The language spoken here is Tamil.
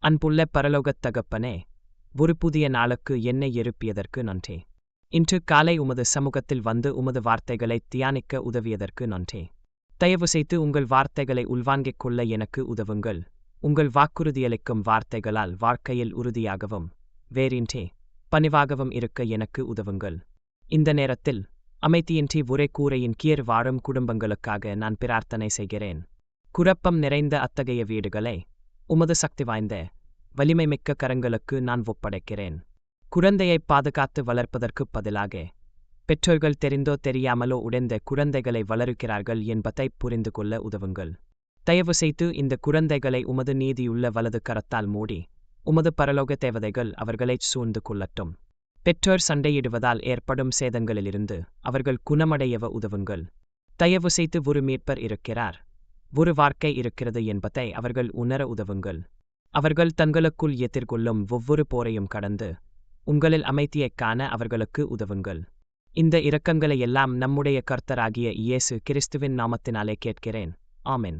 அன்புள்ள பரலோகத் தகப்பனே, ஒரு புதிய நாளுக்கு என்னை எழுப்பியதற்கு நன்றி. இன்று காலை உமது சமூகத்தில் வந்து உமது வார்த்தைகளை தியானிக்க உதவியதற்கு நன்றி. தயவு செய்து உங்கள் வார்த்தைகளை உள்வாங்கிக் கொள்ள எனக்கு உதவுங்கள். உங்கள் வாக்குறுதியளிக்கும் வார்த்தைகளால் வாழ்க்கையில் உறுதியாகவும் வேறின்றி பணிவாகவும் இருக்க எனக்கு உதவுங்கள். இந்த நேரத்தில் அமைதியின்றி ஒரே கூரையின் கீழ் வாழும் குடும்பங்களுக்காக நான் பிரார்த்தனை செய்கிறேன். குழப்பம் நிறைந்த அத்தகைய வீடுகளை உமது சக்தி வாய்ந்த வலிமைமிக்க கரங்களுக்கு நான் ஒப்படைக்கிறேன். குழந்தையை பாதுகாத்து வளர்ப்பதற்கு பதிலாக பெற்றோர்கள் தெரிந்தோ தெரியாமலோ உடைந்த குழந்தைகளை வளர்க்கிறார்கள் என்பதை புரிந்து கொள்ள உதவுங்கள். தயவு செய்து இந்த குழந்தைகளை உமது நீதியுள்ள வலது கரத்தால் மூடி உமது பரலோக தேவதைகள் அவர்களை சூழ்ந்து கொள்ளட்டும். பெற்றோர் சண்டையிடுவதால் ஏற்படும் சேதங்களிலிருந்து அவர்கள் குணமடையவ உதவுங்கள். தயவு செய்து ஒரு மீட்பர் இருக்கிறார், ஒரு வாழ்க்கை இருக்கிறது என்பதை அவர்கள் உணர உதவுங்கள். அவர்கள் தங்களுக்குள் எதிர்கொள்ளும் ஒவ்வொரு போரையும் கடந்து உங்களில் அமைதியைக் காண அவர்களுக்கு உதவுங்கள். இந்த இரக்கங்களை எல்லாம் நம்முடைய கர்த்தராகிய இயேசு கிறிஸ்துவின் நாமத்தினாலே கேட்கிறேன். ஆமென்.